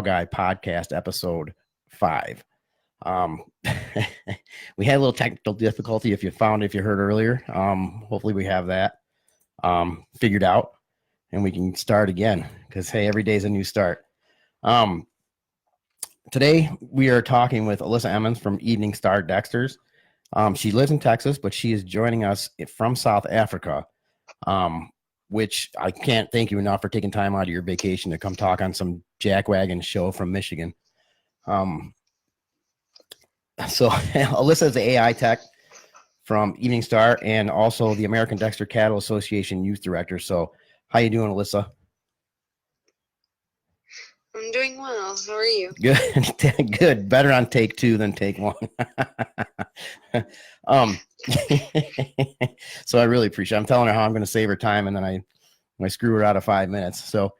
Guy podcast, episode 5. We had a little technical difficulty if you heard earlier. Hopefully we have that figured out and we can start again because, hey, every day is a new start. Today we are talking with Elissa Emmons from Star Dexters. She lives in Texas, but she is joining us from South Africa, which I can't thank you enough for taking time out of your vacation to come talk on some jackwagon show from Michigan. So Elissa is the AI tech from Evening Star and also the American Dexter Cattle Association youth director. So how you doing, Elissa? I'm doing well. How are you? Good. Good. Better on take 2 than take 1. So I really appreciate it. I'm telling her how I'm going to save her time, and then I screw her out of 5 minutes. So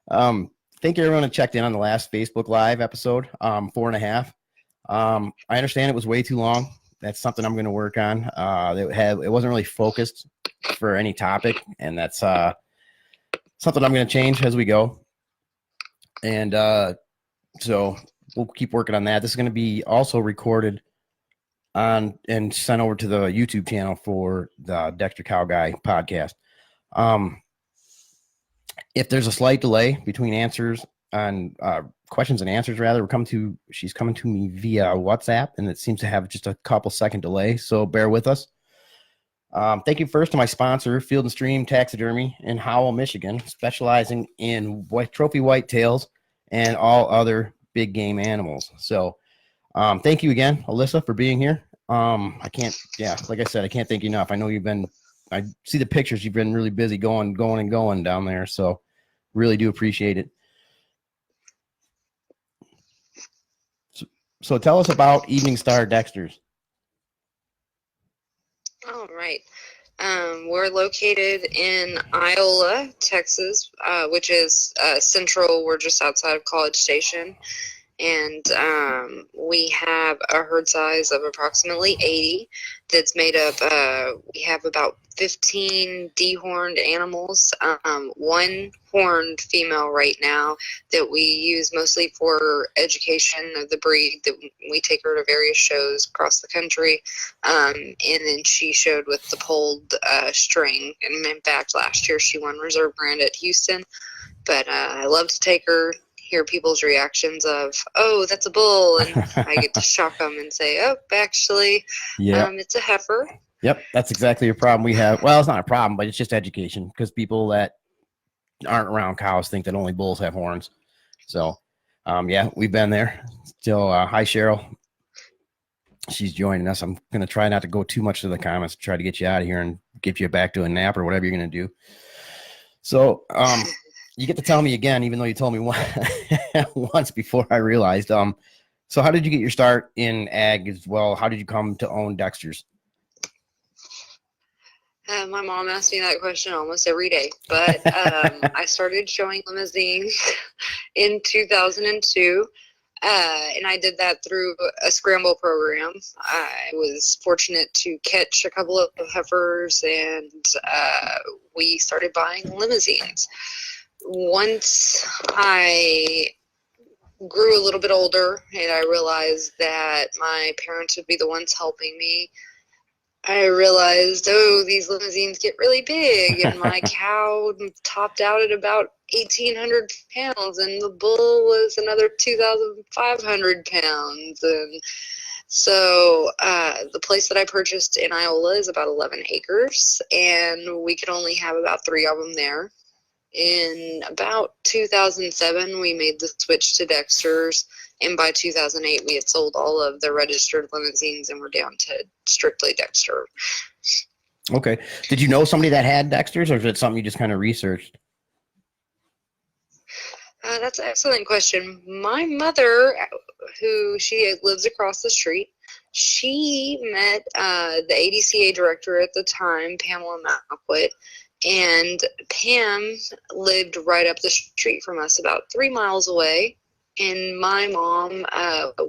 thank you everyone who checked in on the last Facebook Live episode, 4.5. I understand it was way too long. That's something I'm going to work on. It wasn't really focused for any topic, and that's something I'm going to change as we go. And so we'll keep working on that. This is going to be also recorded on and sent over to the YouTube channel for the Dexter Cow Guy podcast. If there's a slight delay between answers on questions and answers, rather, she's coming to me via WhatsApp, and it seems to have just a couple second delay. So bear with us. Thank you first to my sponsor, Field and Stream Taxidermy in Howell, Michigan, specializing in trophy whitetails and all other big game animals. So thank you again, Elissa, for being here. Like I said, I can't thank you enough. I know I see the pictures. You've been really busy going down there. So really do appreciate it. So tell us about Evening Star Dexters. All right. We're located in Iola, Texas, which is central. We're just outside of College Station. And we have a herd size of approximately 80 that's made up, we have about 15 dehorned animals, one horned female right now that we use mostly for education of the breed, that we take her to various shows across the country, and then she showed with the pulled string, and in fact last year she won reserve brand at Houston. But I love to take her, hear people's reactions of, oh, that's a bull, and I get to shock them and say, oh, actually, it's a heifer. Yep, that's exactly a problem we have. Well, it's not a problem, but it's just education, because people that aren't around cows think that only bulls have horns. So, we've been there. Still, hi, Cheryl. She's joining us. I'm going to try not to go too much to the comments to try to get you out of here and get you back to a nap or whatever you're going to do. So, you get to tell me again, even though you told me once before I realized. So how did you get your start in ag as well? How did you come to own Dexters? My mom asks me that question almost every day, but I started showing limousines in 2002, and I did that through a scramble program. I was fortunate to catch a couple of heifers, and we started buying limousines. Once I grew a little bit older and I realized that my parents would be the ones helping me, I realized, these limousines get really big, and my cow topped out at about 1,800 pounds, and the bull was another 2,500 pounds. And so the place that I purchased in Iola is about 11 acres, and we could only have about 3 of them there. In about 2007, we made the switch to Dexters, and by 2008, we had sold all of the registered limousines, and we're down to strictly Dexter. Okay. Did you know somebody that had Dexters, or is it something you just kind of researched? That's an excellent question. My mother, she lives across the street, she met the ADCA director at the time, Pamela Malquit. And Pam lived right up the street from us, about 3 miles away. And my mom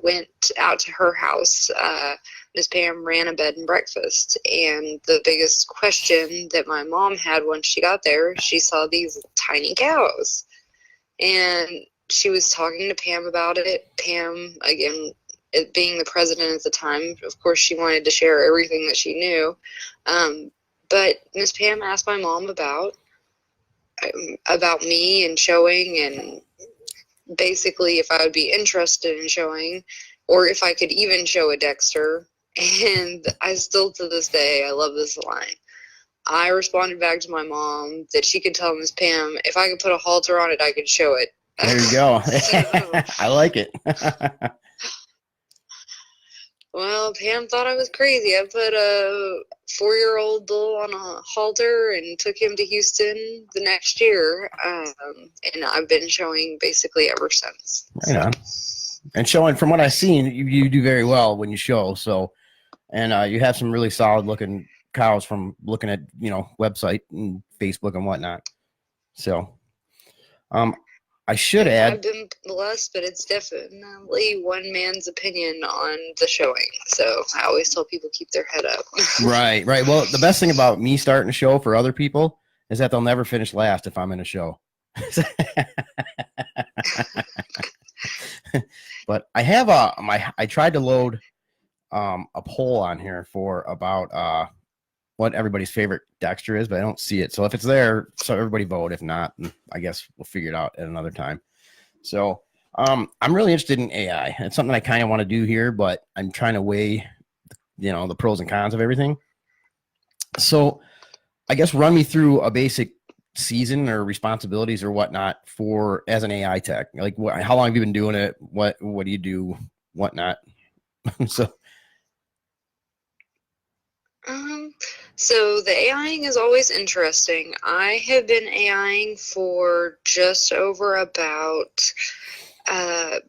went out to her house. Miss Pam ran a bed and breakfast. And the biggest question that my mom had once she got there, she saw these tiny cows. And she was talking to Pam about it. Pam, again, it being the president at the time, of course, she wanted to share everything that she knew. But Miss Pam asked my mom about me and showing, and basically if I would be interested in showing, or if I could even show a Dexter. And I still, to this day, I love this line. I responded back to my mom that she could tell Miss Pam if I could put a halter on it, I could show it. There you go. I like it. Well, Pam thought I was crazy. I put a 4-year-old bull on a halter and took him to Houston the next year. And I've been showing basically ever since. Right on. And showing, from what I've seen, you do very well when you show. So, and you have some really solid looking cows from looking at, website and Facebook and whatnot. So, I should add, I've been blessed, but it's definitely one man's opinion on the showing. So I always tell people keep their head up. Right. Well, the best thing about me starting a show for other people is that they'll never finish last if I'm in a show. But I have I tried to load a poll on here for about what everybody's favorite Dexter is, but I don't see it. So if it's there, so everybody vote. If not, I guess we'll figure it out at another time. So I'm really interested in AI. It's something I kind of want to do here, but I'm trying to weigh, the pros and cons of everything. So I guess run me through a basic season or responsibilities or whatnot for as an AI tech. Like how long have you been doing it? What do you do? Whatnot. So the AIing is always interesting. I have been AIing for just over about, I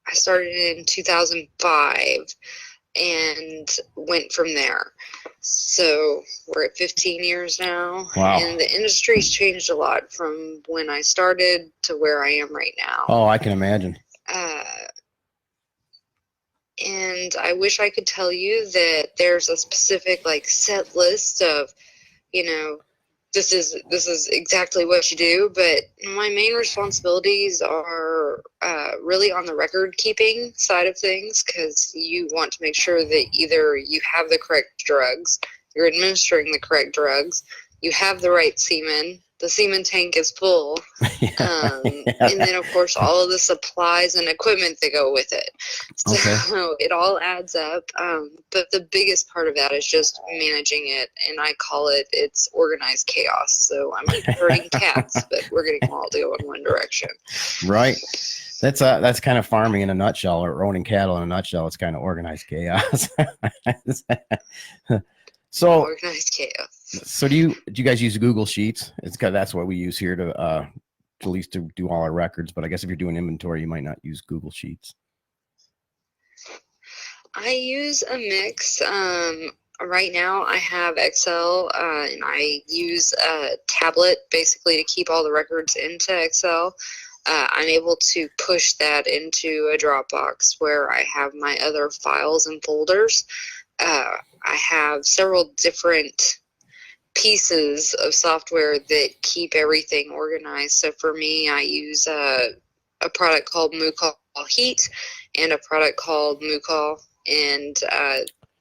started in 2005 and went from there. So we're at 15 years now. Wow. And the industry's changed a lot from when I started to where I am right now. Oh, I can imagine. And I wish I could tell you that there's a specific set list of, this is exactly what you do. But my main responsibilities are really on the record keeping side of things, because you want to make sure that either you have the correct drugs, you're administering the correct drugs, you have the right semen, the semen tank is full, and then of course all of the supplies and equipment that go with it. So it all adds up. But the biggest part of that is just managing it, and I call it's organized chaos. So I'm herding cats, but we're getting them all to go in one direction. Right. That's kind of farming in a nutshell, or owning cattle in a nutshell. It's kind of organized chaos. So organized chaos. So do you guys use Google Sheets? That's what we use here to at least to do all our records. But I guess if you're doing inventory, you might not use Google Sheets. I use a mix. Right now I have Excel, and I use a tablet basically to keep all the records into Excel. I'm able to push that into a Dropbox where I have my other files and folders. I have several different pieces of software that keep everything organized. So for me, I use a product called MooCall Heat and a product called MooCall, and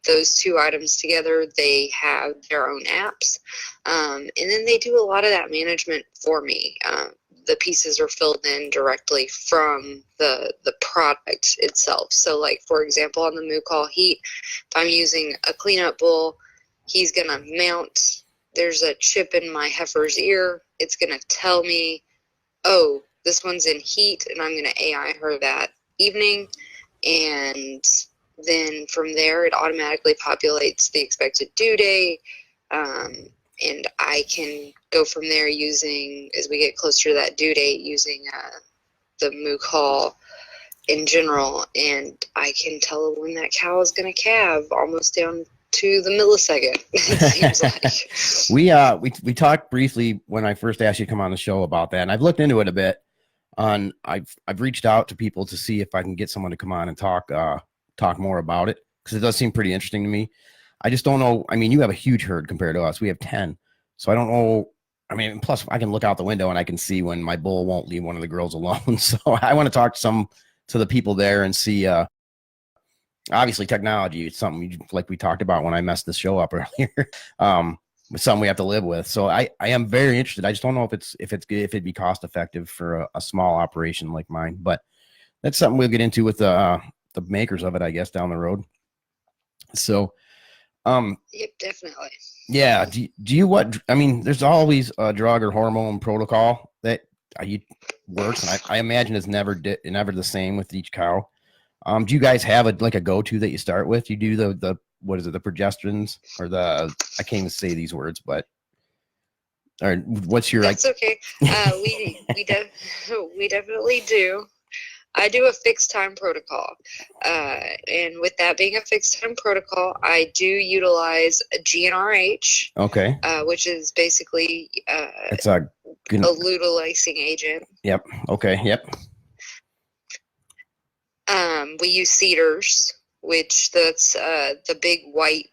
those two items together, they have their own apps, and then they do a lot of that management for me. The pieces are filled in directly from the product itself. So like, for example, on the MooCall Heat, if I'm using a cleanup bull, he's going to mount, there's a chip in my heifer's ear. It's going to tell me, oh, this one's in heat, and I'm going to AI her that evening. And then from there, it automatically populates the expected due date. And I can go from there using, as we get closer to that due date, using the MooCall in general, and I can tell when that cow is going to calve almost down to the millisecond. It seems like we talked briefly when I first asked you to come on the show about that, and I've looked into it a bit. I've reached out to people to see if I can get someone to come on and talk more about it, because it does seem pretty interesting to me. I just don't know. I mean, you have a huge herd compared to us. We have 10. So I don't know I mean, plus I can look out the window and I can see when my bull won't leave one of the girls alone. So I want to talk to the people there and see. Obviously, technology is something like we talked about when I messed this show up earlier. It's something we have to live with. So I am very interested. I just don't know if it'd be cost effective for a small operation like mine. But that's something we'll get into with the makers of it, I guess, down the road. So, Yep, definitely. yeah. Do you what? I mean, there's always a drug or hormone protocol that works, and I imagine it's never the same with each cow. Do you guys have a go-to that you start with? You do the what is it, the progestins or I can't even say these words, but or what's your That's okay. We definitely do. I do a fixed time protocol. And with that being a fixed time protocol, I do utilize a GnRH, okay, which is basically it's a lutulizing agent. Yep. Okay. Yep. We use cedars, which that's the big white,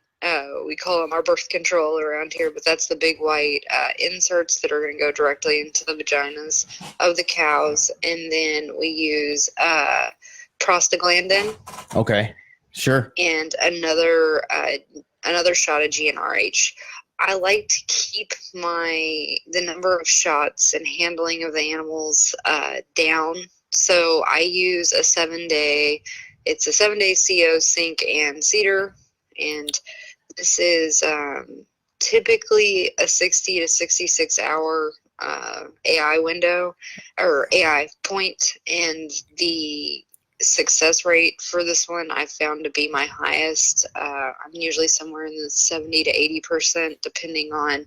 we call them our birth control around here, but that's the big white inserts that are going to go directly into the vaginas of the cows. And then we use prostaglandin. Okay. Sure. And another shot of GnRH. I like to keep the number of shots and handling of the animals down. So I use a 7-day, it's a 7-day CO, sink, and cedar. And this is typically a 60 to 66 hour AI window or AI point. And the success rate for this one I found to be my highest. I'm usually somewhere in the 70 to 80%, depending on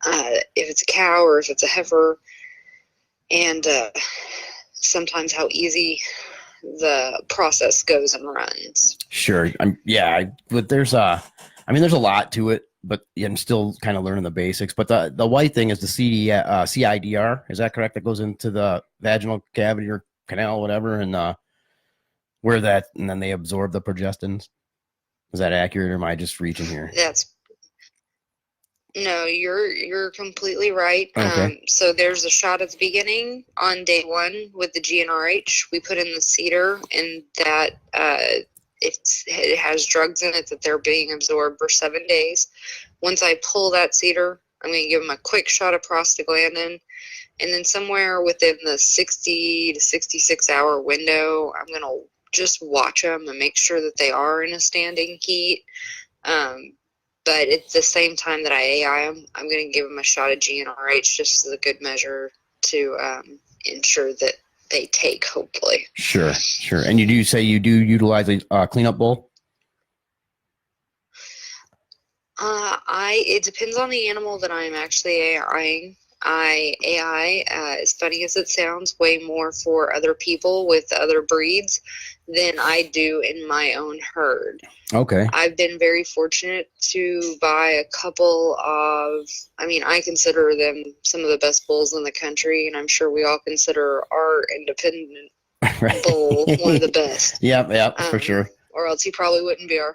if it's a cow or if it's a heifer. And sometimes how easy the process goes and runs. Sure. But there's a lot to it, but I'm still kind of learning the basics. But the white thing is the CIDR. Is that correct? That goes into the vaginal cavity or canal, whatever, and and then they absorb the progestins. Is that accurate, or am I just reaching here? No, you're completely right. Okay. So there's a shot at the beginning on day 1 with the GnRH. We put in the cedar, and that it has drugs in it that they're being absorbed for 7 days. Once I pull that cedar, I'm going to give them a quick shot of prostaglandin, and then somewhere within the 60 to 66 hour window, I'm going to just watch them and make sure that they are in a standing heat. But at the same time that I AI them, I'm going to give them a shot of GnRH just as a good measure to ensure that they take, hopefully. Sure. And you do say you do utilize a cleanup bowl? It depends on the animal that I'm actually AIing. I AI, as funny as it sounds, way more for other people with other breeds than I do in my own herd. Okay. I've been very fortunate to buy a couple of, I consider them some of the best bulls in the country, and I'm sure we all consider our independent bull one of the best. Yep, for sure. Or else he probably wouldn't be our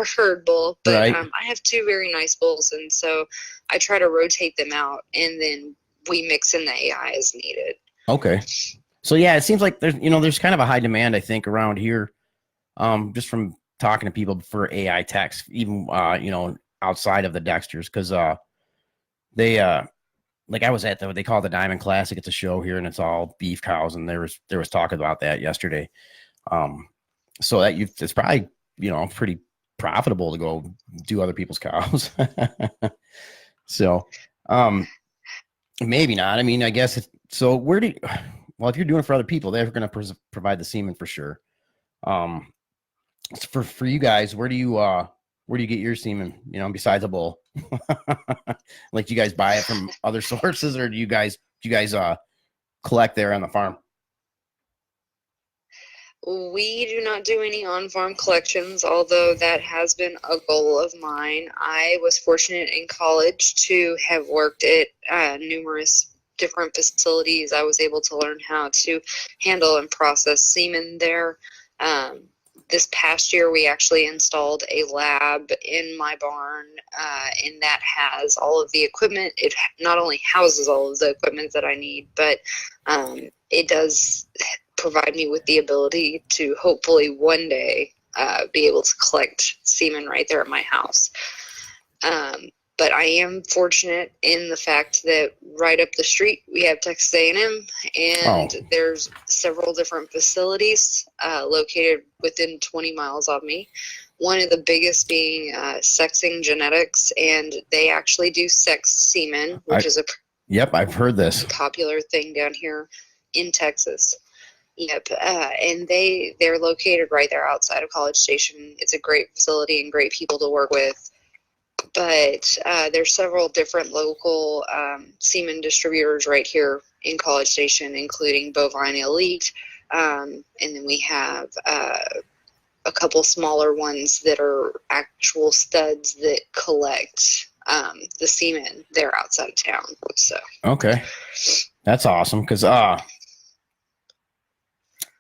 herd bull. But right. I have 2 very nice bulls, and so I try to rotate them out, and then we mix in the AI as needed. Okay. So yeah, it seems like there's kind of a high demand, I think, around here, just from talking to people for AI techs, even outside of the Dexters, because they like I was at they call it the Diamond Classic. It's a show here, and it's all beef cows, and there was talk about that yesterday. So it's probably pretty profitable to go do other people's cows. So maybe not. I guess so. If you're doing it for other people, they're going to provide the semen for sure. For you guys, where do you get your semen? Besides a bull, like do you guys buy it from other sources, or do you guys collect there on the farm? We do not do any on-farm collections, although that has been a goal of mine. I was fortunate in college to have worked at numerous different facilities. I was able to learn how to handle and process semen there. this past year, we actually installed a lab in my barn, and that has all of the equipment. It not only houses all of the equipment that I need, but it does provide me with the ability to hopefully one day be able to collect semen right there at my house. But I am fortunate in the fact that right up the street we have Texas A&M, and there's several different facilities located within 20 miles of me. One of the biggest being Sexing Genetics, and they actually do sex semen, which is I've heard this popular thing down here in Texas. Yep, and they're located right there outside of College Station. It's a great facility and great people to work with. But there's several different local semen distributors right here in College Station, including Bovine Elite, and then we have a couple smaller ones that are actual studs that collect the semen there outside of town. So okay, that's awesome because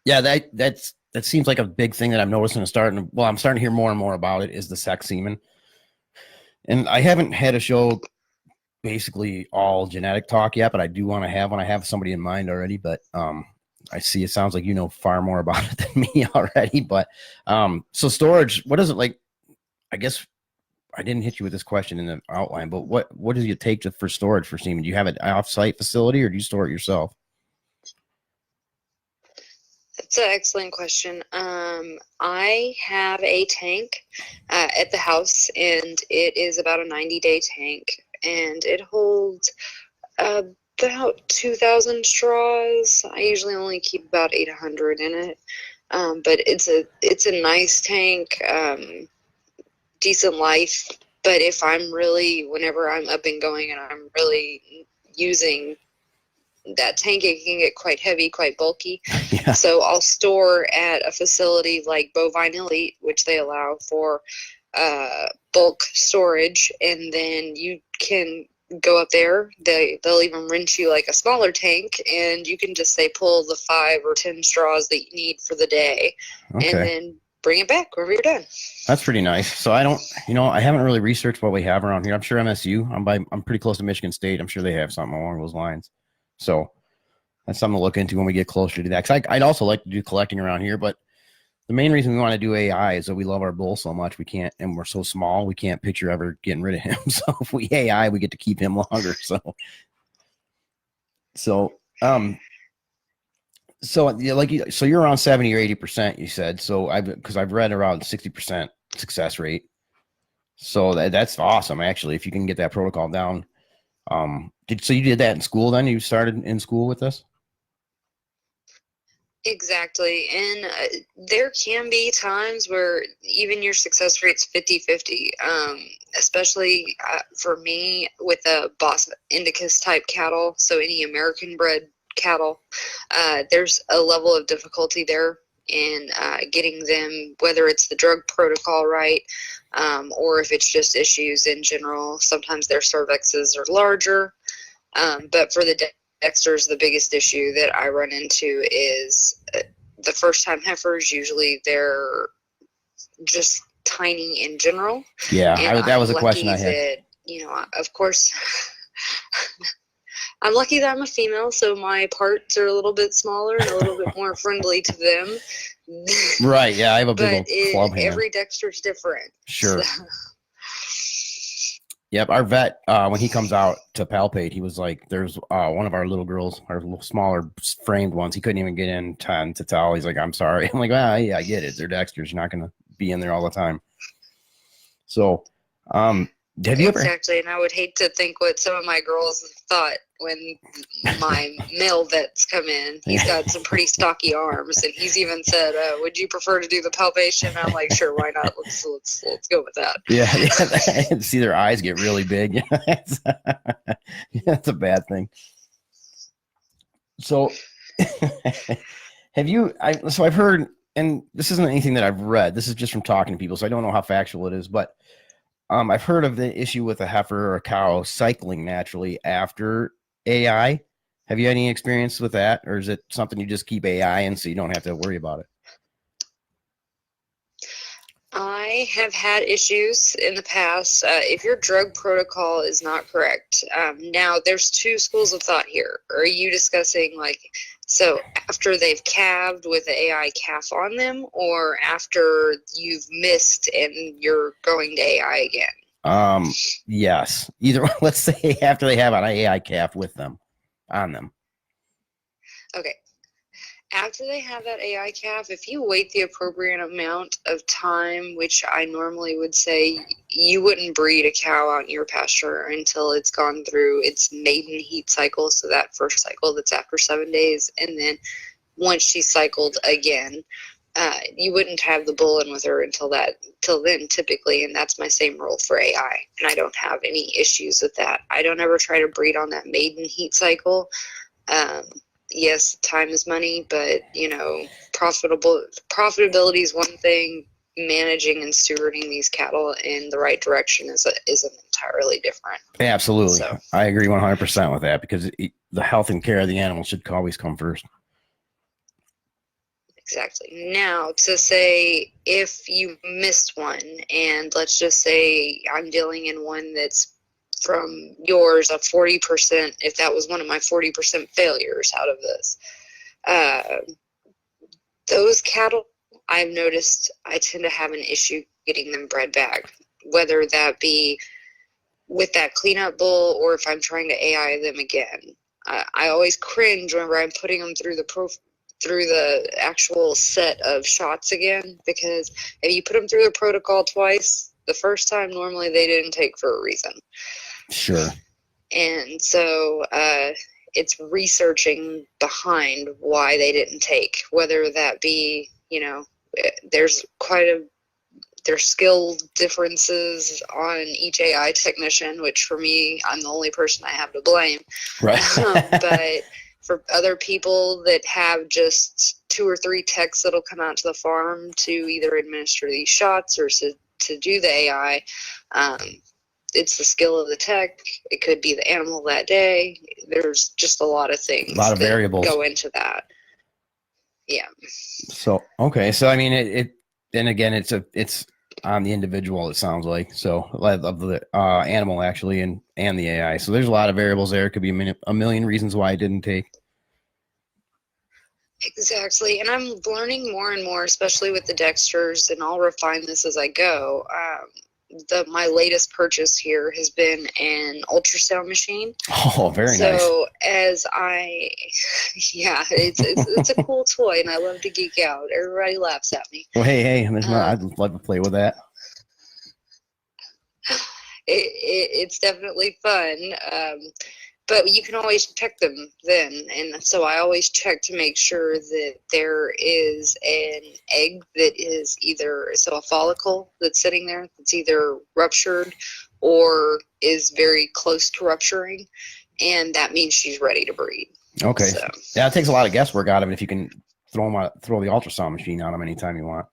yeah, that seems like a big thing that I'm noticing. I'm starting to hear more and more about it is the sex semen. And I haven't had a show basically all genetic talk yet, but I do want to have one. I have somebody in mind already, but I see it sounds like you know far more about it than me already. But so storage, what is it like? I guess I didn't hit you with this question in the outline, but what does it take for storage for semen? Do you have an off-site facility or do you store it yourself? That's an excellent question. I have a tank at the house, and it is about a 90-day tank, and it holds about 2,000 straws. I usually only keep about 800 in it, but it's a nice tank, decent life. But if whenever I'm up and going and I'm really using that tank, it can get quite heavy, quite bulky. Yeah. So I'll store at a facility like Bovine Elite, which they allow for bulk storage, and then you can go up there. They'll even rent you like a smaller tank, and you can just say pull the 5 or 10 straws that you need for the day, and then bring it back whenever you're done. That's pretty nice. So I haven't really researched what we have around here. I'm sure MSU. I'm pretty close to Michigan State. I'm sure they have something along those lines. So that's something to look into when we get closer to that. Because I'd also like to do collecting around here, but the main reason we want to do AI is that we love our bull so much. We can't, and we're so small, we can't picture ever getting rid of him. So if we AI, we get to keep him longer. So you're around 70 or 80%, you said. So I've read around 60% success rate. So that's awesome, actually, if you can get that protocol down. So you did that in school then? You started in school with this? Exactly. And there can be times where even your success rate's 50-50, especially for me with a Bos Indicus type cattle. So any American bred cattle, there's a level of difficulty there in getting them, whether it's the drug protocol right, or if it's just issues in general. Sometimes their cervixes are larger. But for the Dexters, the biggest issue that I run into is the first time heifers. Usually they're just tiny in general. Yeah, that was a question I had. That, of course, I'm lucky that I'm a female, so my parts are a little bit smaller and a little bit more friendly to them. Right, yeah, I have a big old club hand. Every Dexter's different. Sure. So. Yep, our vet, when he comes out to palpate, he was like, there's one of our little girls, our little smaller framed ones, he couldn't even get in time to tell. He's like, I'm sorry. I'm like, yeah, I get it. They're Dexters. You're not going to be in there all the time. So, have you ever... Exactly, and I would hate to think what some of my girls thought when my male vets come in. He's got some pretty stocky arms, and he's even said, would you prefer to do the palpation? I'm like, sure, why not? Let's go with that. Yeah. See their eyes get really big. That's a bad thing. So I've heard, and this isn't anything that I've read, this is just from talking to people, so I don't know how factual it is, but I've heard of the issue with a heifer or a cow cycling naturally after AI. Have you any experience with that, or is it something you just keep AI in so you don't have to worry about it? I have had issues in the past. If your drug protocol is not correct, now there's two schools of thought here. Are you discussing so after they've calved with the AI calf on them, or after you've missed and you're going to AI again? Yes. Either let's say after they have an AI calf with them on them. Okay. After they have that AI calf, if you wait the appropriate amount of time, which I normally would say you wouldn't breed a cow out in your pasture until it's gone through its maiden heat cycle, so that first cycle that's after 7 days, and then once she's cycled again, you wouldn't have the bull in with her until then typically, and that's my same rule for AI, and I don't have any issues with that. I don't ever try to breed on that maiden heat cycle. Yes, time is money, but profitability is one thing. Managing and stewarding these cattle in the right direction is an entirely different. Absolutely. So, I agree 100% with that, because the health and care of the animal should always come first. exactly. Now, to say if you missed one, and let's just say I'm dealing in one that's from yours, a 40%, if that was one of my 40% failures out of this, those cattle, I've noticed I tend to have an issue getting them bred back, whether that be with that cleanup bull or if I'm trying to AI them again. I always cringe whenever I'm putting them through the actual set of shots again, because if you put them through the protocol twice, the first time normally they didn't take for a reason. Sure. And so it's researching behind why they didn't take, whether that be, there's there's skill differences on each AI technician, which for me, I'm the only person I have to blame. Right. But for other people that have just 2 or 3 techs that'll come out to the farm to either administer these shots or to do the AI, it's the skill of the tech. It could be the animal that day. There's just a lot of things, a lot of variables go into that. Yeah. So, okay. So, I mean, it then again, it's on the individual, it sounds like. So, of the animal actually, and the AI. So there's a lot of variables there. It could be a million reasons why I didn't take. Exactly. And I'm learning more and more, especially with the Dexters, and I'll refine this as I go. My latest purchase here has been an ultrasound machine. Oh, very nice. So yeah, it's a cool toy, and I love to geek out. Everybody laughs at me. Well, hey, I'd love to play with that. It's definitely fun. But you can always check them then. And so I always check to make sure that there is an egg that is a follicle that's sitting there that's either ruptured or is very close to rupturing. And that means she's ready to breed. Okay. So, yeah, it takes a lot of guesswork out of it if you can throw the ultrasound machine on them anytime you want.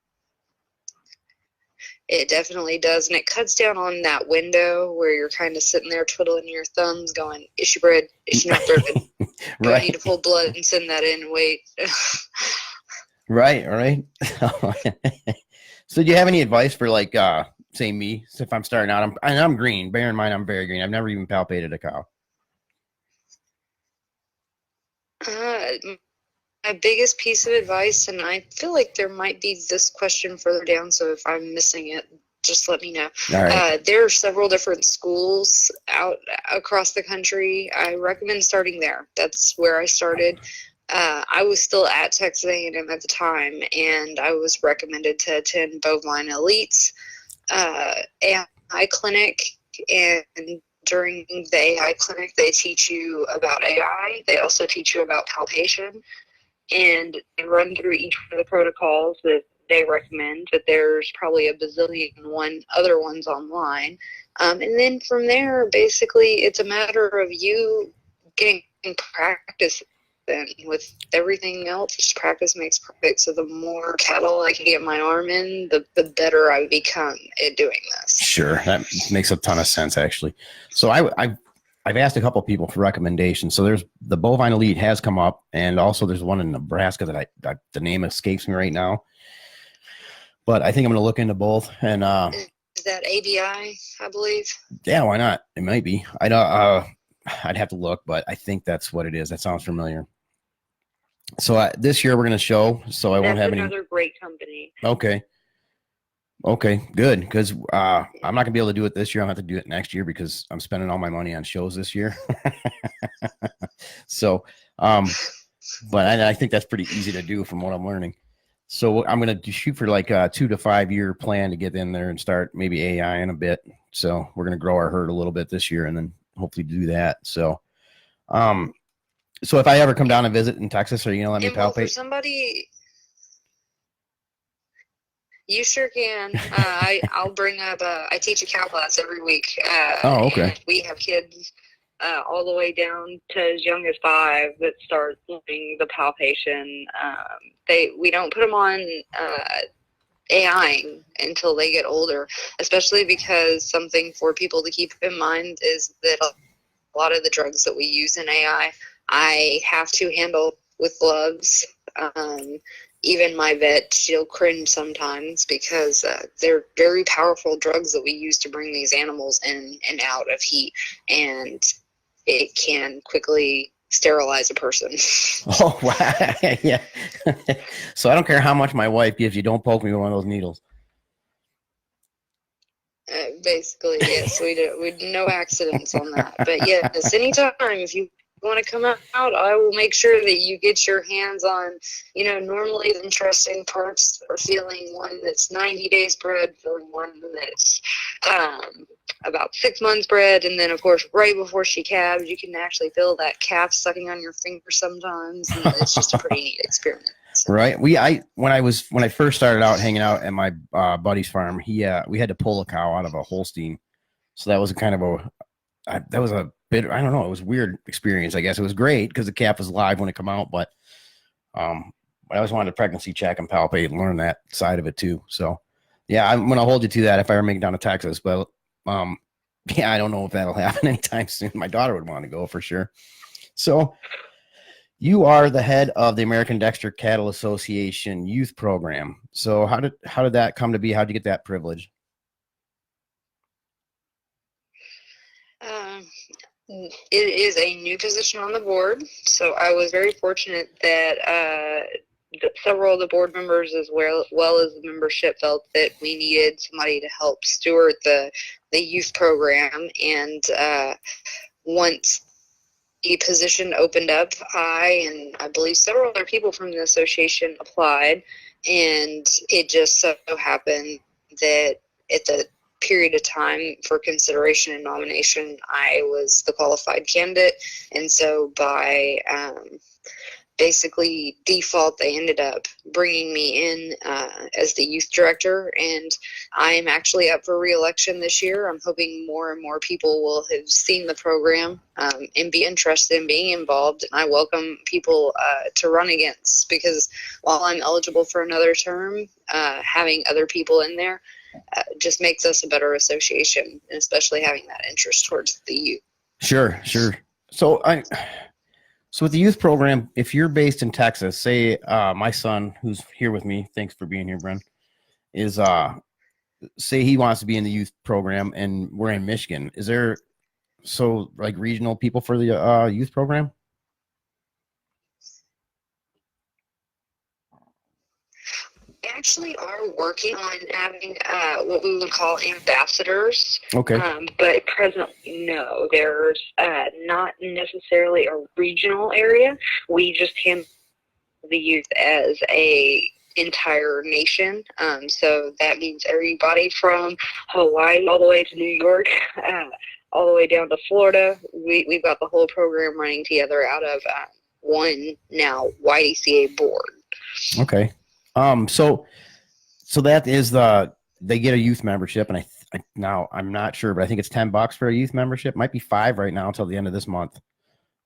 It definitely does, and it cuts down on that window where you're kind of sitting there twiddling your thumbs going, is she bred? Is she not bred? Do I need to pull blood and send that in and wait? Right. So do you have any advice for say me, if I'm starting out, I'm green. Bear in mind, I'm very green. I've never even palpated a cow. My biggest piece of advice, and I feel like there might be this question further down, so if I'm missing it, just let me know. All right. There are several different schools out across the country. I recommend starting there. That's where I started. I was still at Texas A&M at the time, and I was recommended to attend Bovine Elite's AI clinic, and during the AI clinic, they teach you about AI. They also teach you about palpation, and they run through each of the protocols that they recommend, but there's probably a bazillion other ones online. And then from there, basically, it's a matter of you getting practice. Then with everything else, just practice makes perfect. So the more cattle I can get my arm in, the better I become at doing this. Sure, that makes a ton of sense, actually. So I've asked a couple people for recommendations. So there's the Bovine Elite has come up, and also there's one in Nebraska that the name escapes me right now. but I think I'm going to look into both. And Is that ADI, I believe? yeah, why not? It might be. I don't. I'd have to look, but I think that's what it is. That sounds familiar. So this year we're going to show. So I won't have any. Another great company. Okay. Okay, good. Because I'm not gonna be able to do it this year. I'll have to do it next year because I'm spending all my money on shows this year. So, but I think that's pretty easy to do from what I'm learning. So I'm gonna shoot for like a 2 to 5 year plan to get in there and start maybe AI in a bit. So we're gonna grow our herd a little bit this year and then hopefully do that. So, so if I ever come down and visit in Texas, are you gonna let me Well, for palpate? somebody, you sure can. I'll bring up. I teach a cow class every week. Oh, okay. And we have kids all the way down to as young as 5 that start learning the palpation. We don't put them on AIing until they get older, especially because something for people to keep in mind is that a lot of the drugs that we use in AI, I have to handle with gloves. Even my vet, she'll cringe sometimes because they're very powerful drugs that we use to bring these animals in and out of heat, and it can quickly sterilize a person. Oh, wow. Yeah. So I don't care how much my wife gives you. Don't poke me with one of those needles. Basically, yes, we no accidents on that. But yes, anytime if you want to come out, I will make sure that you get your hands on, normally the interesting parts are feeling one that's 90 days bred, feeling one that's about 6 months bred, and then of course right before she calves, you can actually feel that calf sucking on your finger sometimes, and it's just a pretty neat experience. Right. When I first started out hanging out at my buddy's farm, we had to pull a cow out of a Holstein. So that was that was a bit, I don't know, it was a weird experience. I guess it was great because the calf was live when it come out, but I always wanted to pregnancy check and palpate and learn that side of it too. So yeah, I'm going to hold you to that if I ever make it down to Texas, but yeah, I don't know if that'll happen anytime soon. My daughter would want to go for sure. So you are the head of the American Dexter Cattle Association youth program. So how did that come to be? How did you get that privilege? It is a new position on the board, so I was very fortunate that several of the board members, as well as the membership, felt that we needed somebody to help steward the youth program. And once the position opened up, I believe several other people from the association applied, and it just so happened that at the period of time for consideration and nomination, I was the qualified candidate, and so by basically default, they ended up bringing me in as the youth director, and I'm actually up for re-election this year. I'm hoping more and more people will have seen the program and be interested in being involved, and I welcome people to run against, because while I'm eligible for another term, having other people in there just makes us a better association, and especially having that interest towards the youth. Sure. So with the youth program, if you're based in Texas, say my son who's here with me, thanks for being here, Bren, is say he wants to be in the youth program and we're in Michigan. Is there like regional people for the youth program? We actually are working on having what we would call ambassadors. Okay. But presently, no, there's not necessarily a regional area. We just handle the youth as a entire nation. So that means everybody from Hawaii all the way to New York, all the way down to Florida. We've got the whole program running together out of one now YDCA board. Okay. So that is they get a youth membership, and now I'm not sure, but I think it's $10 for a youth membership. Might be $5 right now until the end of this month.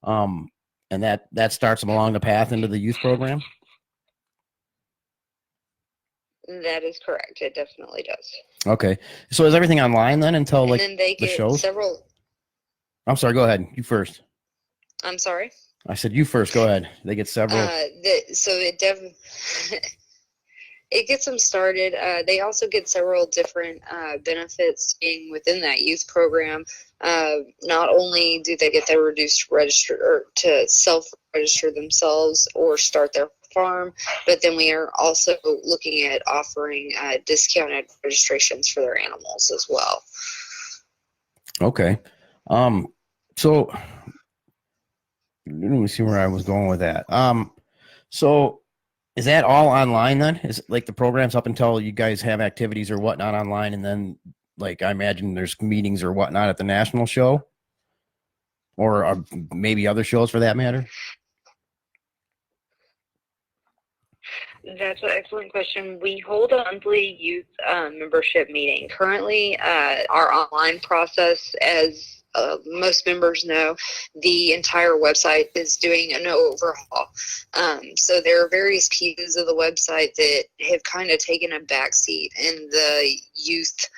And that starts them along the path into the youth program. That is correct. It definitely does. Okay. So is everything online then until like and then they the get shows? Several. I'm sorry. Go ahead. You first. I'm sorry. I said you first. Go ahead. They get several. So it it gets them started. They also get several different benefits being within that youth program. Not only do they get their reduced register or to self-register themselves or start their farm, but then we are also looking at offering discounted registrations for their animals as well. Okay. So let me see where I was going with that. So is that all online then? Is like the program's up until you guys have activities or whatnot online, and then like I imagine there's meetings or whatnot at the national show, or maybe other shows for that matter? That's an excellent question. We hold a monthly youth membership meeting. Currently, our online process, as most members know, the entire website is doing an overhaul. So there are various pieces of the website that have kind of taken a backseat, and the youth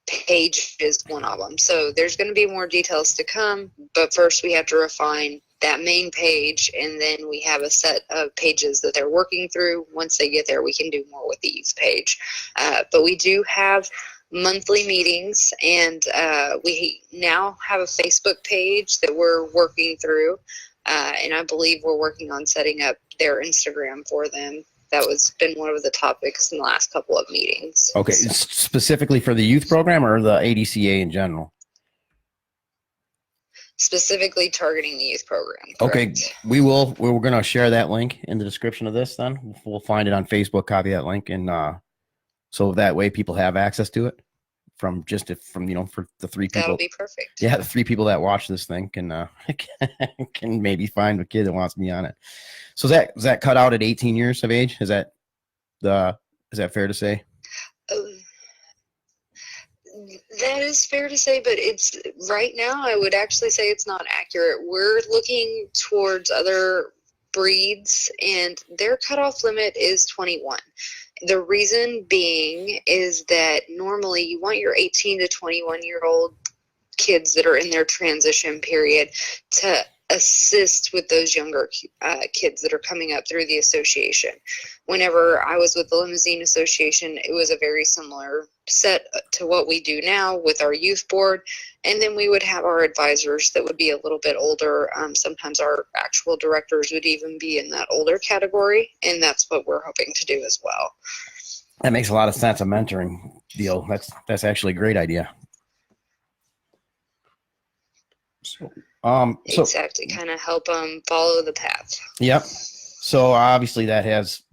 page is one of them. So there's going to be more details to come, but first we have to refine that main page, and then we have a set of pages that they're working through. Once they get there, we can do more with the youth page. But we do have monthly meetings, and we now have a Facebook page that we're working through, and I believe we're working on setting up their Instagram for them. That was been one of the topics in the last couple of meetings. Okay, so. Specifically for the youth program or the ADCA in general? Specifically targeting the youth program. Correct. Okay, we're going to share that link in the description of this. Then we'll find it on Facebook, copy that link, and so that way people have access to it from for the 3 people. That'll be perfect. Yeah, the 3 people that watch this thing can can maybe find a kid that wants to be on it. So is that cut out at 18 years of age? Is that fair to say? That is fair to say, but it's right now I would actually say it's not accurate. We're looking towards other breeds, and their cutoff limit is 21. The reason being is that normally you want your 18 to 21-year-old kids that are in their transition period to assist with those younger kids that are coming up through the association. Whenever I was with the Limousine Association, it was a very similar set to what we do now with our youth board. And then we would have our advisors that would be a little bit older. Sometimes our actual directors would even be in that older category. And that's what we're hoping to do as well. That makes a lot of sense, a mentoring deal. That's actually a great idea. Exactly, kind of help them follow the path. Yep. So obviously that's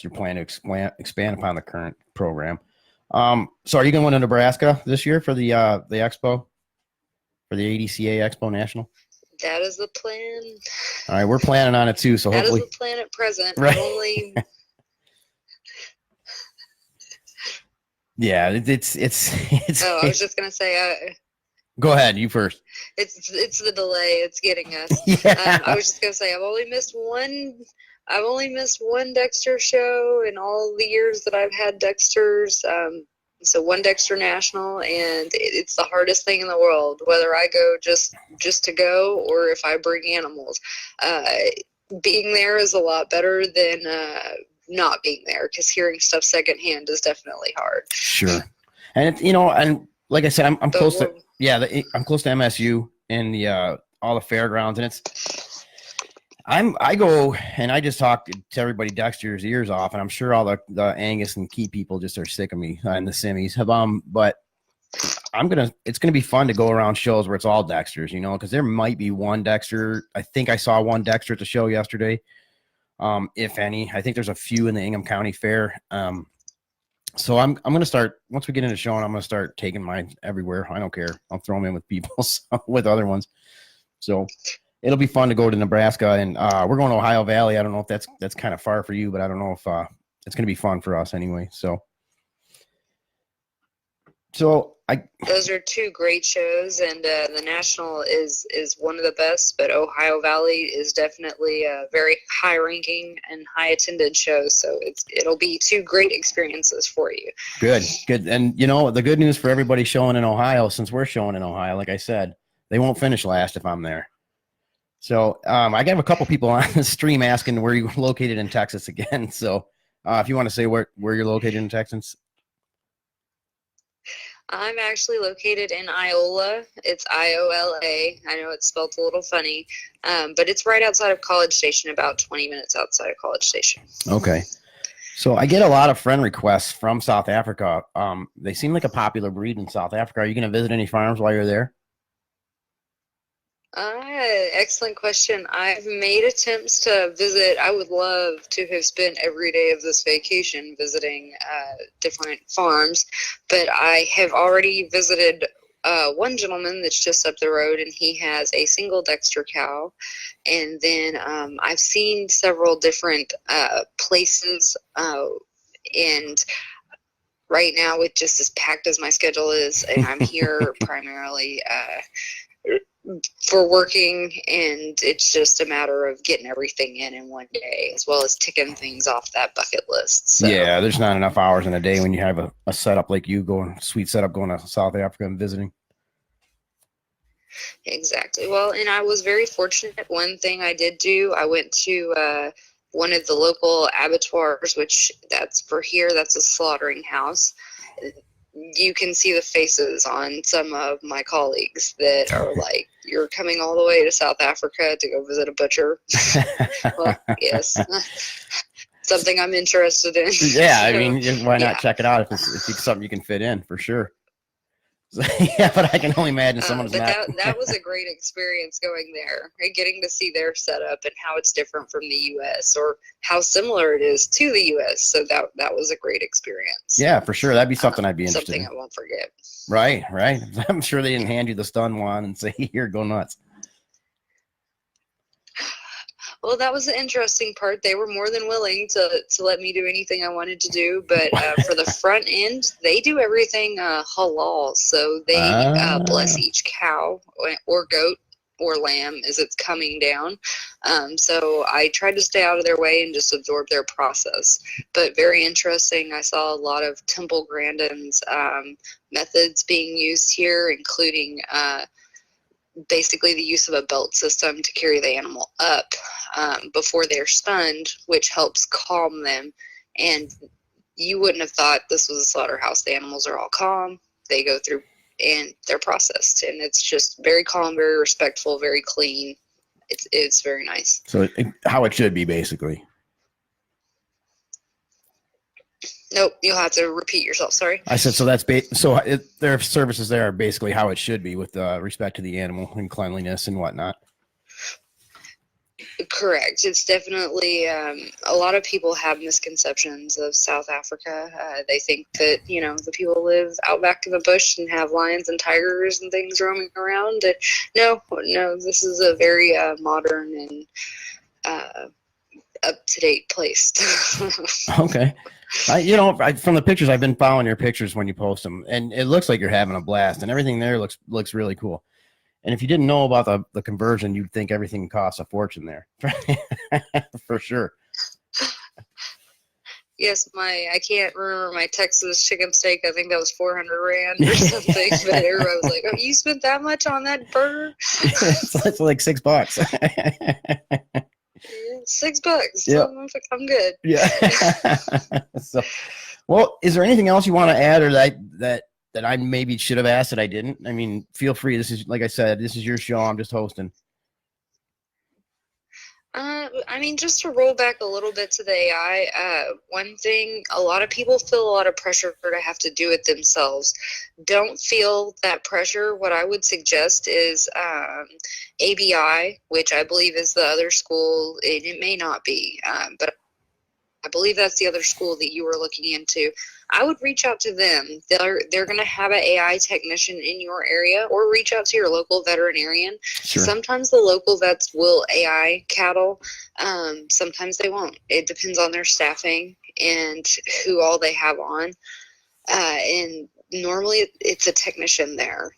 your plan to expand upon the current program. So are you going to Nebraska this year for the expo, for the ADCA Expo National? That is the plan. All right, we're planning on it too. So that hopefully, is the plan at present. Right. Yeah, it's. Oh, I was just gonna say. Go ahead, you first. It's the delay. It's getting us. Yeah. I was just gonna say I've only missed one Dexter show in all the years that I've had Dexters. So one Dexter National, and it's the hardest thing in the world, whether I go just to go or if I bring animals. Being there is a lot better than not being there, because hearing stuff secondhand is definitely hard. Sure. And and like I said, I'm close to. Yeah, I'm close to MSU and the all the fairgrounds, and I go and I just talk to everybody Dexter's ears off, and I'm sure all the Angus and Key people just are sick of me and the Simmies. But it's gonna be fun to go around shows where it's all Dexters, because there might be one Dexter. I think I saw one Dexter at the show yesterday, if any. I think there's a few in the Ingham County Fair. So I'm going to start, once we get into showing, I'm going to start taking mine everywhere. I don't care. I'll throw them in with people, with other ones. So it'll be fun to go to Nebraska, and we're going to Ohio Valley. I don't know if that's kind of far for you, but I don't know if it's going to be fun for us anyway. So those are 2 great shows, and the National is one of the best, but Ohio Valley is definitely a very high ranking and high attended show. So it'll be 2 great experiences for you. Good. And the good news for everybody showing in Ohio, since we're showing in Ohio, like I said, they won't finish last if I'm there. So I have a couple people on the stream asking where you're located in Texas again. So If you want to say where you're located in Texas. I'm actually located in Iola. It's Iola. I know it's spelled a little funny, but it's right outside of College Station, about 20 minutes outside of College Station. Okay. So I get a lot of friend requests from South Africa. They seem like a popular breed in South Africa. Are you going to visit any farms while you're there? Excellent question. I've made attempts to visit. I would love to have spent every day of this vacation visiting different farms, but I have already visited one gentleman that's just up the road, and he has a single Dexter cow. And then I've seen several different places, and right now, with just as packed as my schedule is, and I'm here primarily for working, and it's just a matter of getting everything in one day, as well as ticking things off that bucket list. So, yeah, there's not enough hours in a day when you have a setup like you going, sweet setup going to South Africa and visiting. Exactly. Well, and I was very fortunate. One thing I did do, I went to one of the local abattoirs, which that's for here, that's a slaughtering house. You can see the faces on some of my colleagues that are like, you're coming all the way to South Africa to go visit a butcher. Well, yes. Something I'm interested in. Yeah, I mean, why not check it out if it's something you can fit in, for sure. Yeah, but I can only imagine someone's but not. that was a great experience going there and getting to see their setup and how it's different from the U.S. or how similar it is to the U.S. So that was a great experience. Yeah, for sure. That'd be something I'd be interested something in. I won't forget. Right. I'm sure they didn't hand you the stun one and say, "Here, go nuts." Well, that was the interesting part. They were more than willing to let me do anything I wanted to do. But for the front end, they do everything halal. So they bless each cow or goat or lamb as it's coming down. So I tried to stay out of their way and just absorb their process. But very interesting. I saw a lot of Temple Grandin's methods being used here, including basically the use of a belt system to carry the animal up before they're stunned, which helps calm them. And you wouldn't have thought this was a slaughterhouse. The animals are all calm. They go through and they're processed, and it's just very calm, very respectful, very clean. It's very nice. So how it should be, basically. Nope, you'll have to repeat yourself. Sorry. I said so. Their services there are basically how it should be with respect to the animal and cleanliness and whatnot. Correct. It's definitely a lot of people have misconceptions of South Africa. They think that the people live out back in the bush and have lions and tigers and things roaming around. And no, this is a very modern and up-to-date place. Okay. From the pictures, I've been following your pictures when you post them, and it looks like you're having a blast, and everything there looks really cool. And if you didn't know about the conversion, you'd think everything costs a fortune there, for sure. Yes, I can't remember my Texas chicken steak. I think that was 400 Rand or something. But everybody was like, "Oh, you spent that much on that burger?" It's like $6. $6. Yep. I'm good. Yeah. So, well, is there anything else you want to add, or that I maybe should have asked that I didn't? I mean, feel free. This is, like I said, this is your show. I'm just hosting. Just to roll back a little bit to the AI, one thing, a lot of people feel a lot of pressure to have to do it themselves. Don't feel that pressure. What I would suggest is ABI, which I believe is the other school, and it may not be, but I believe that's the other school that you were looking into. I would reach out to them. They're going to have an AI technician in your area, or reach out to your local veterinarian. Sure. Sometimes the local vets will AI cattle. Sometimes they won't. It depends on their staffing and who all they have on. And normally it's a technician there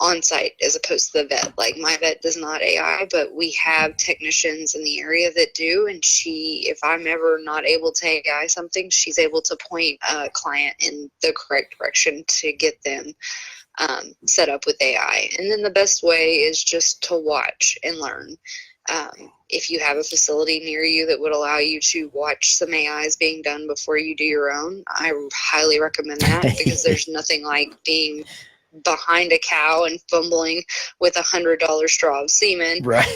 on site as opposed to the vet. Like, my vet does not AI, but we have technicians in the area that do. And if I'm ever not able to AI something, she's able to point a client in the correct direction to get them set up with AI. And then the best way is just to watch and learn. If you have a facility near you that would allow you to watch some AIs being done before you do your own, I highly recommend that, because there's nothing like being behind a cow and fumbling with $100 straw of semen, right.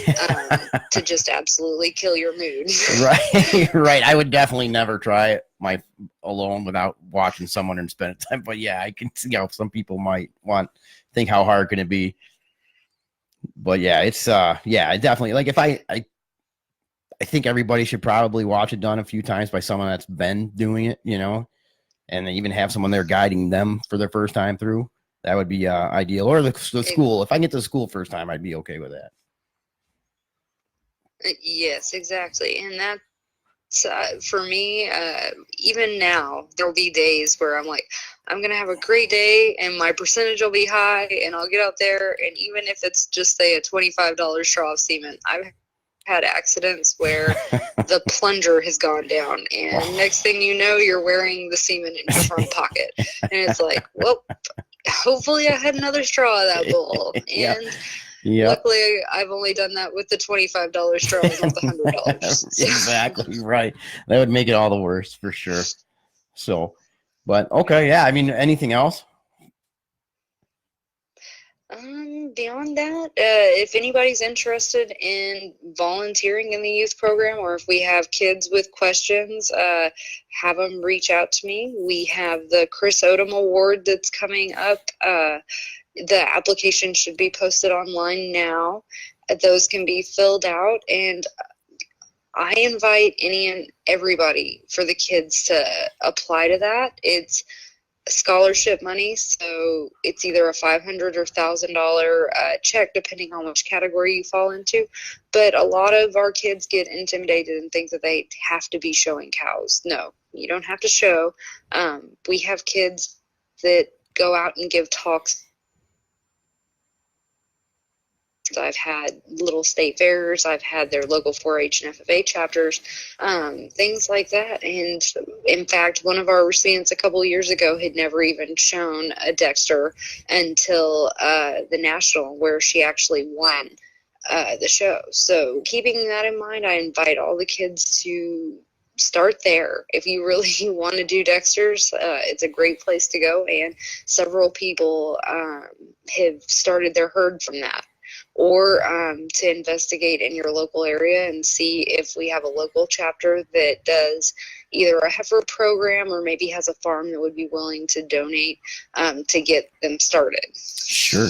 to just absolutely kill your mood. Right. Right. I would definitely never try it alone without watching someone and spending time. But yeah, I can see how some people might think how hard can it be. But yeah, it's yeah, definitely, like, if I think everybody should probably watch it done a few times by someone that's been doing it, and they even have someone there guiding them for their first time through. That would be ideal. Or the school. If I can get to the school first time, I'd be okay with that. Yes, exactly. And that's, for me, even now, there'll be days where I'm like, I'm going to have a great day and my percentage will be high and I'll get out there. And even if it's just, say, a $25 straw of semen, I've had accidents where the plunger has gone down and next thing you know, you're wearing the semen in your front pocket. And it's like, well, hopefully I had another straw of that bowl. And luckily I've only done that with the $25 straws, not the $100. Exactly right. That would make it all the worse for sure. So, but okay, yeah. I mean, anything else? Beyond that, if anybody's interested in volunteering in the youth program, or if we have kids with questions, have them reach out to me. We have the Chris Odom Award that's coming up. The application should be posted online now. Those can be filled out, and I invite any and everybody for the kids to apply to that. It's scholarship money, so it's either a $500 or $1,000 check, depending on which category you fall into. But a lot of our kids get intimidated and think that they have to be showing cows. No, you don't have to show. We have kids that go out and give talks. I've had little state fairs. I've had their local 4-H and FFA chapters, things like that. And in fact, one of our recipients a couple of years ago had never even shown a Dexter until the national, where she actually won the show. So keeping that in mind, I invite all the kids to start there. If you really want to do Dexters, it's a great place to go. And several people have started their herd from that. Or to investigate in your local area and see if we have a local chapter that does either a heifer program or maybe has a farm that would be willing to donate to get them started. Sure.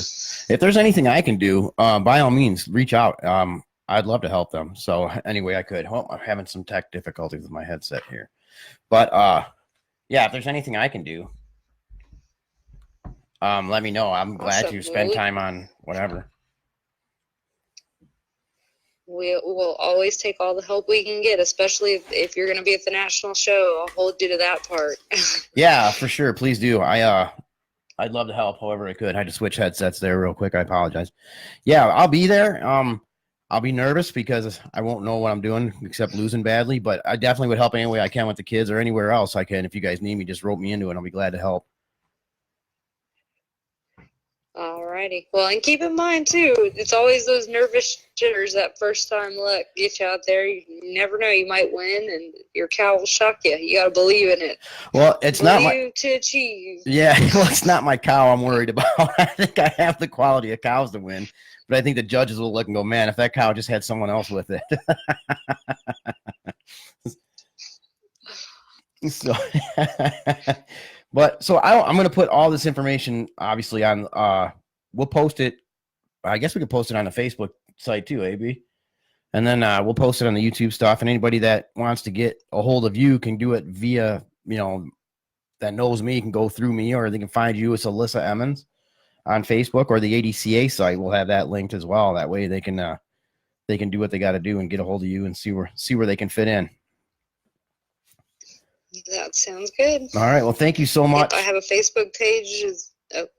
If there's anything I can do, by all means, reach out. I'd love to help them. So anyway, I could. Oh, I'm having some tech difficulties with my headset here. But yeah, if there's anything I can do, let me know. I'm glad to spend time on whatever. We'll always take all the help we can get, especially if you're going to be at the national show. I'll hold you to that part. Yeah, for sure. Please do. I'd love to help however I could. I had to switch headsets there real quick. I apologize. Yeah, I'll be there. I'll be nervous because I won't know what I'm doing except losing badly, but I definitely would help any way I can with the kids or anywhere else I can. If you guys need me, just rope me into it. I'll be glad to help. Alrighty. Well, and keep in mind too, it's always those nervous jitters that first time luck get you out there. You never know, you might win, and your cow will shock you. You got to believe in it. Well, it's not my to achieve. Yeah, well, it's not my cow I'm worried about. I think I have the quality of cows to win, but I think the judges will look and go, man, if that cow just had someone else with it. So. But so I'm going to put all this information obviously on, we'll post it. I guess we could post it on the Facebook site too, AB. And then we'll post it on the YouTube stuff. And anybody that wants to get a hold of you can do it via, that knows me can go through me, or they can find you as Elissa Emmons on Facebook, or the ADCA site. We'll have that linked as well. That way they can do what they got to do and get a hold of you and see where they can fit in. That sounds good. All right. Well, thank you so much. I have a Facebook page.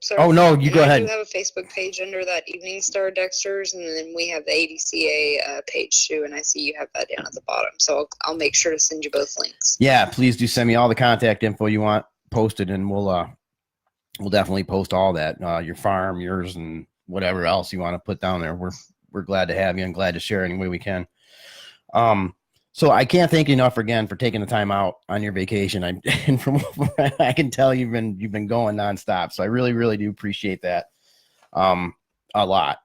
Sorry. Oh, no, you go ahead. I do have a Facebook page under that Evening Star Dexters, and then we have the ADCA page too, and I see you have that down at the bottom. So I'll make sure to send you both links. Yeah, please do send me all the contact info you want posted, and we'll definitely post all that. Your farm, yours, and whatever else you want to put down there. We're we're glad to have you and glad to share any way we can. So I can't thank you enough again for taking the time out on your vacation. And from what I can tell, you've been going nonstop. So I really, really do appreciate that a lot.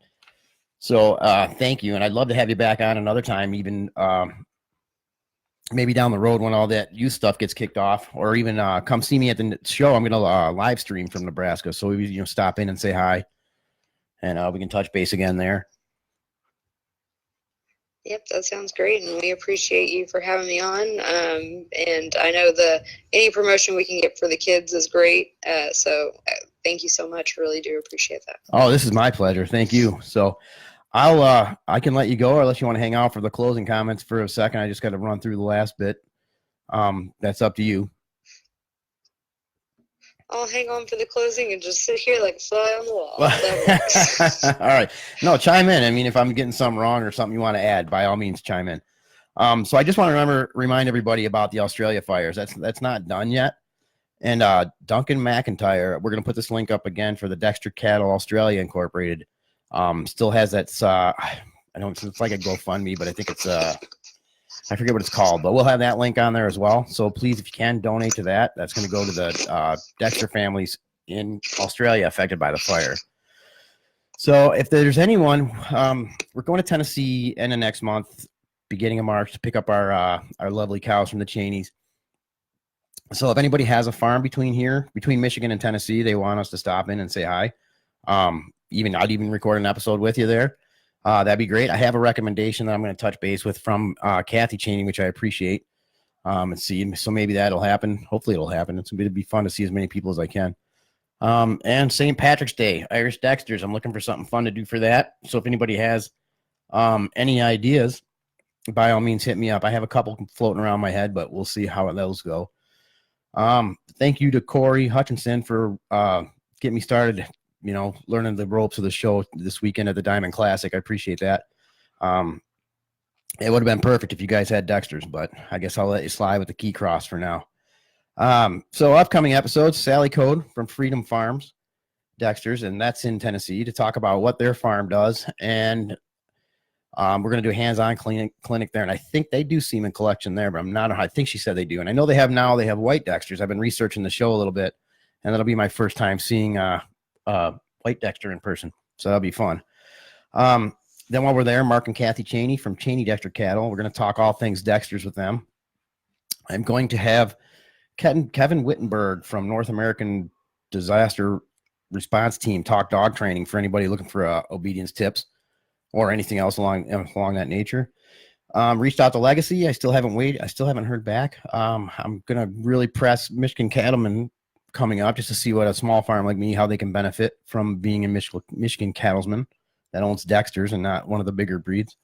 So thank you. And I'd love to have you back on another time, even maybe down the road when all that youth stuff gets kicked off, or even come see me at the show. I'm going to live stream from Nebraska. So we stop in and say hi, and we can touch base again there. Yep, that sounds great, and we appreciate you for having me on. And I know any promotion we can get for the kids is great. So thank you so much. Really do appreciate that. Oh, this is my pleasure. Thank you. So I can let you go, or unless you want to hang out for the closing comments for a second. I just got to run through the last bit. That's up to you. I'll hang on for the closing and just sit here like a fly on the wall. That works. All right. No, chime in. I mean, if I'm getting something wrong or something you want to add, by all means, chime in. So I just want to remind everybody about the Australia fires. That's not done yet. And Duncan McIntyre, we're going to put this link up again for the Dexter Cattle Australia Incorporated. Still has that. It's like a GoFundMe, but I think it's I forget what it's called, but we'll have that link on there as well. So please, if you can, donate to that. That's going to go to the Dexter families in Australia affected by the fire. So if there's anyone, we're going to Tennessee in the next month, beginning of March, to pick up our lovely cows from the Cheneys. So if anybody has a farm between Michigan and Tennessee, they want us to stop in and say hi. I'd even record an episode with you there. That'd be great. I have a recommendation that I'm going to touch base with from Kathy Cheney, which I appreciate. And see, so maybe that'll happen. Hopefully it'll happen. It's going to be fun to see as many people as I can. And St. Patrick's Day, Irish Dexters. I'm looking for something fun to do for that. So if anybody has any ideas, by all means, hit me up. I have a couple floating around my head, but we'll see how those go. Thank you to Corey Hutchinson for getting me started, learning the ropes of the show this weekend at the Diamond Classic. I appreciate that. It would have been perfect if you guys had Dexters, but I guess I'll let you slide with the key cross for now. So upcoming episodes, Sally Code from Freedom Farms Dexters, and that's in Tennessee, to talk about what their farm does. And we're going to do a hands-on clinic there. And I think they do semen collection there, but I think she said they do. And I know they have white Dexters. I've been researching the show a little bit, and that'll be my first time seeing white Dexter in person. So that'll be fun. Then while we're there, Mark and Kathy Cheney from Cheney Dexter Cattle, we're going to talk all things Dexters with them. I'm going to have Kevin Wittenberg from North American Disaster Response Team talk dog training for anybody looking for obedience tips or anything else along that nature. Reached out to Legacy. I still haven't heard back. I'm going to really press Michigan Cattlemen coming up just to see what a small farm like me, how they can benefit from being a Michigan cattleman that owns Dexters and not one of the bigger breeds.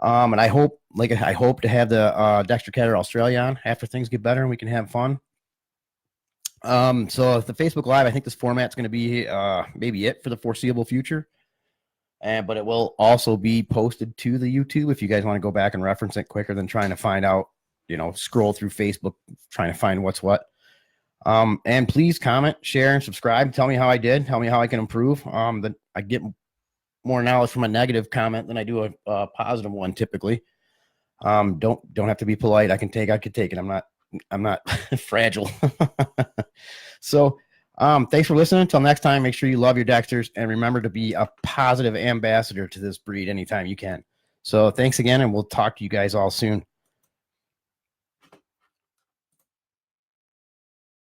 And I hope to have the Dexter Cattle Australia on after things get better and we can have fun. So the Facebook Live, I think this format's going to be maybe it for the foreseeable future. But it will also be posted to the YouTube if you guys want to go back and reference it quicker than trying to find out, scroll through Facebook, trying to find what's what. And please comment, share, and subscribe. Tell me how I did. Tell me how I can improve. That I get more knowledge from a negative comment than I do a positive one typically. Don't have to be polite. I could take it. I'm not fragile. So thanks for listening. Until next time, make sure you love your Dexters and remember to be a positive ambassador to this breed anytime you can. So thanks again, and we'll talk to you guys all soon.